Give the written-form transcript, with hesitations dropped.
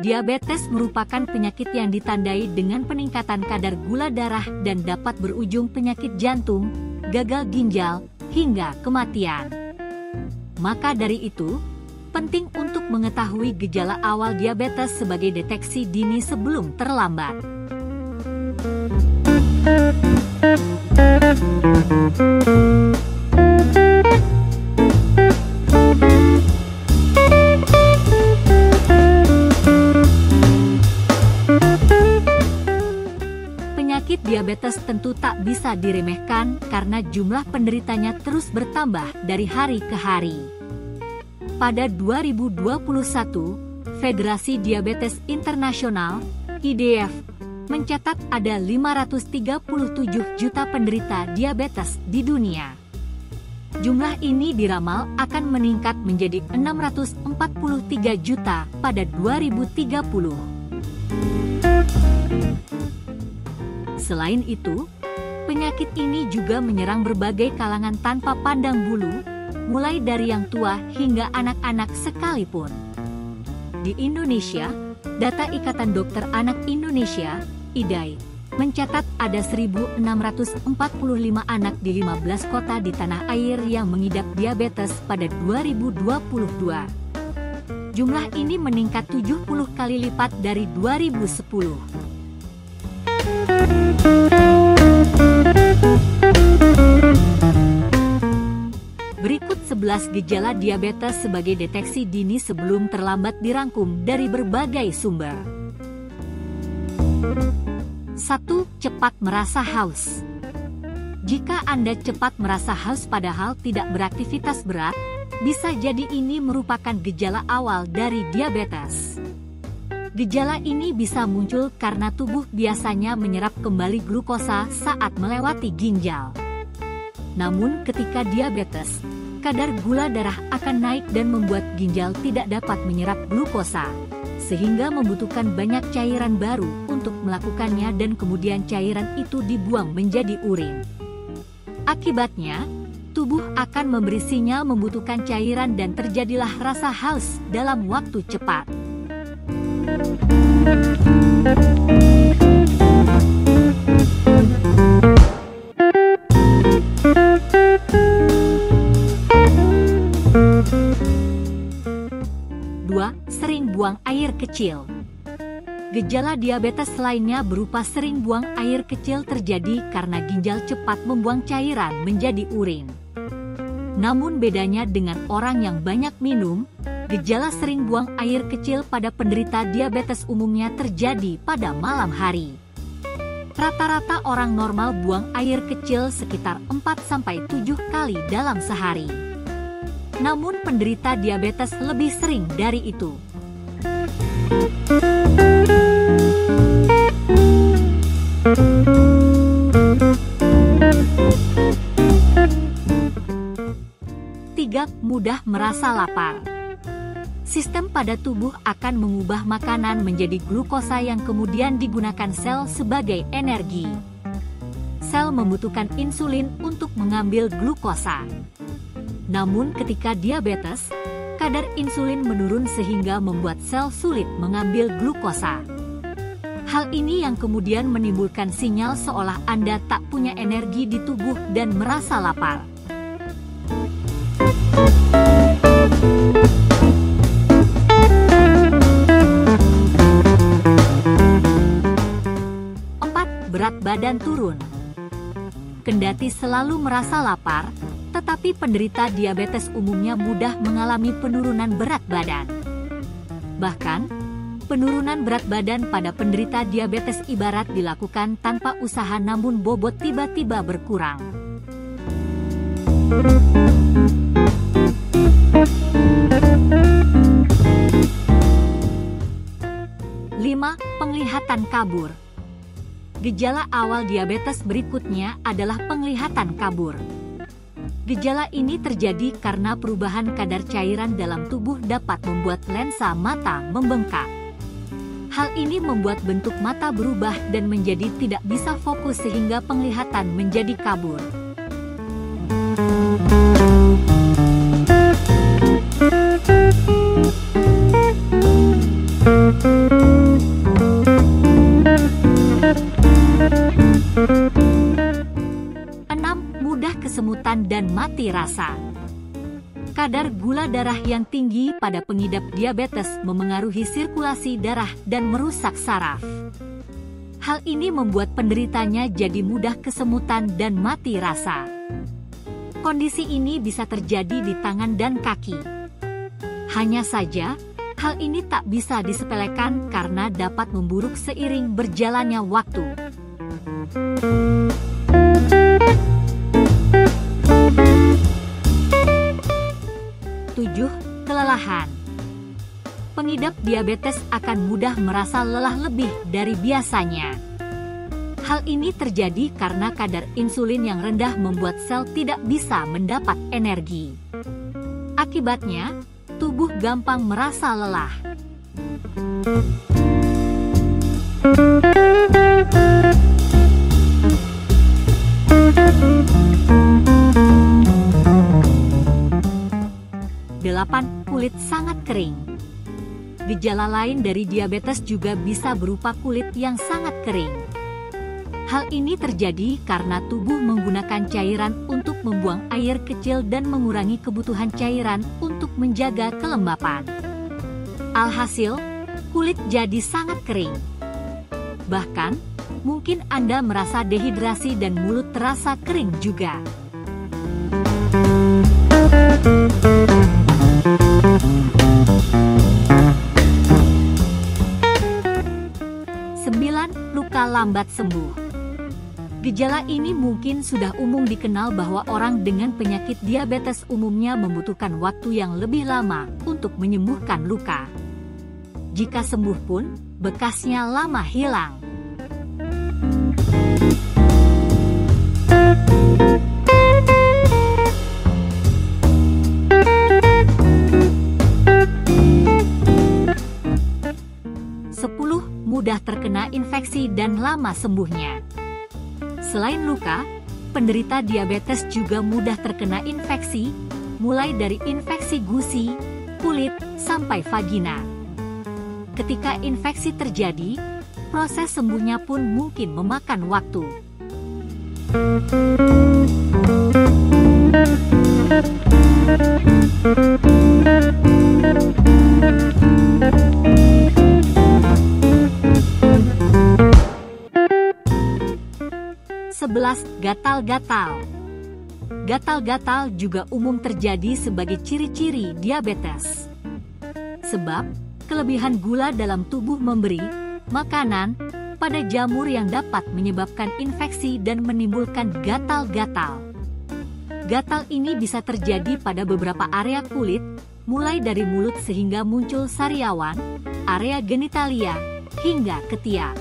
Diabetes merupakan penyakit yang ditandai dengan peningkatan kadar gula darah dan dapat berujung penyakit jantung, gagal ginjal, hingga kematian. Maka dari itu, penting untuk mengetahui gejala awal diabetes sebagai deteksi dini sebelum terlambat. Penyakit diabetes tentu tak bisa diremehkan karena jumlah penderitanya terus bertambah dari hari ke hari. Pada 2021, Federasi Diabetes Internasional (IDF) mencatat ada 537 juta penderita diabetes di dunia. Jumlah ini diramal akan meningkat menjadi 643 juta pada 2030. Selain itu, penyakit ini juga menyerang berbagai kalangan tanpa pandang bulu, mulai dari yang tua hingga anak-anak sekalipun. Di Indonesia, data Ikatan Dokter Anak Indonesia, IDAI, mencatat ada 1.645 anak di 15 kota di tanah air yang mengidap diabetes pada 2022. Jumlah ini meningkat 70 kali lipat dari 2010. Berikut 11 gejala diabetes sebagai deteksi dini sebelum terlambat dirangkum dari berbagai sumber. 1. Cepat merasa haus. Jika Anda cepat merasa haus padahal tidak beraktivitas berat, bisa jadi ini merupakan gejala awal dari diabetes. Gejala ini bisa muncul karena tubuh biasanya menyerap kembali glukosa saat melewati ginjal. Namun ketika diabetes, kadar gula darah akan naik dan membuat ginjal tidak dapat menyerap glukosa, sehingga membutuhkan banyak cairan baru untuk melakukannya dan kemudian cairan itu dibuang menjadi urin. Akibatnya, tubuh akan memberi sinyal membutuhkan cairan dan terjadilah rasa haus dalam waktu cepat. 2. Sering buang air kecil. Gejala diabetes lainnya berupa sering buang air kecil terjadi karena ginjal cepat membuang cairan menjadi urin. Namun bedanya dengan orang yang banyak minum, gejala sering buang air kecil pada penderita diabetes umumnya terjadi pada malam hari. Rata-rata orang normal buang air kecil sekitar 4-7 kali dalam sehari. Namun penderita diabetes lebih sering dari itu. 3. Mudah merasa lapar. Sistem pada tubuh akan mengubah makanan menjadi glukosa yang kemudian digunakan sel sebagai energi. Sel membutuhkan insulin untuk mengambil glukosa. Namun ketika diabetes, kadar insulin menurun sehingga membuat sel sulit mengambil glukosa. Hal ini yang kemudian menimbulkan sinyal seolah Anda tak punya energi di tubuh dan merasa lapar. 4. Berat badan turun. Kendati selalu merasa lapar, tetapi penderita diabetes umumnya mudah mengalami penurunan berat badan. Bahkan, penurunan berat badan pada penderita diabetes ibarat dilakukan tanpa usaha namun bobot tiba-tiba berkurang. 5. Penglihatan kabur. Gejala awal diabetes berikutnya adalah penglihatan kabur. Gejala ini terjadi karena perubahan kadar cairan dalam tubuh dapat membuat lensa mata membengkak. Hal ini membuat bentuk mata berubah dan menjadi tidak bisa fokus sehingga penglihatan menjadi kabur. 6. dan mati rasa. Kadar gula darah yang tinggi pada pengidap diabetes memengaruhi sirkulasi darah dan merusak saraf. Hal ini membuat penderitanya jadi mudah kesemutan dan mati rasa. Kondisi ini bisa terjadi di tangan dan kaki. Hanya saja, hal ini tak bisa disepelekan karena dapat memburuk seiring berjalannya waktu. 7. Kelelahan. Pengidap diabetes akan mudah merasa lelah lebih dari biasanya. Hal ini terjadi karena kadar insulin yang rendah membuat sel tidak bisa mendapat energi. Akibatnya, tubuh gampang merasa lelah. 8. Kulit sangat kering. Gejala lain dari diabetes juga bisa berupa kulit yang sangat kering. Hal ini terjadi karena tubuh menggunakan cairan untuk membuang air kecil dan mengurangi kebutuhan cairan untuk menjaga kelembapan. Alhasil, kulit jadi sangat kering. Bahkan, mungkin Anda merasa dehidrasi dan mulut terasa kering juga. 9. Luka lambat sembuh. Gejala ini mungkin sudah umum dikenal bahwa orang dengan penyakit diabetes umumnya membutuhkan waktu yang lebih lama untuk menyembuhkan luka. Jika sembuh pun, bekasnya lama hilang. 10. Mudah terkena infeksi dan lama sembuhnya. Selain luka, penderita diabetes juga mudah terkena infeksi, mulai dari infeksi gusi, kulit, sampai vagina. Ketika infeksi terjadi, proses sembuhnya pun mungkin memakan waktu. 11. Gatal-gatal. Gatal-gatal juga umum terjadi sebagai ciri-ciri diabetes. Sebab, kelebihan gula dalam tubuh memberi makanan pada jamur yang dapat menyebabkan infeksi dan menimbulkan gatal-gatal. Gatal ini bisa terjadi pada beberapa area kulit, mulai dari mulut sehingga muncul sariawan, area genitalia, hingga ketiak.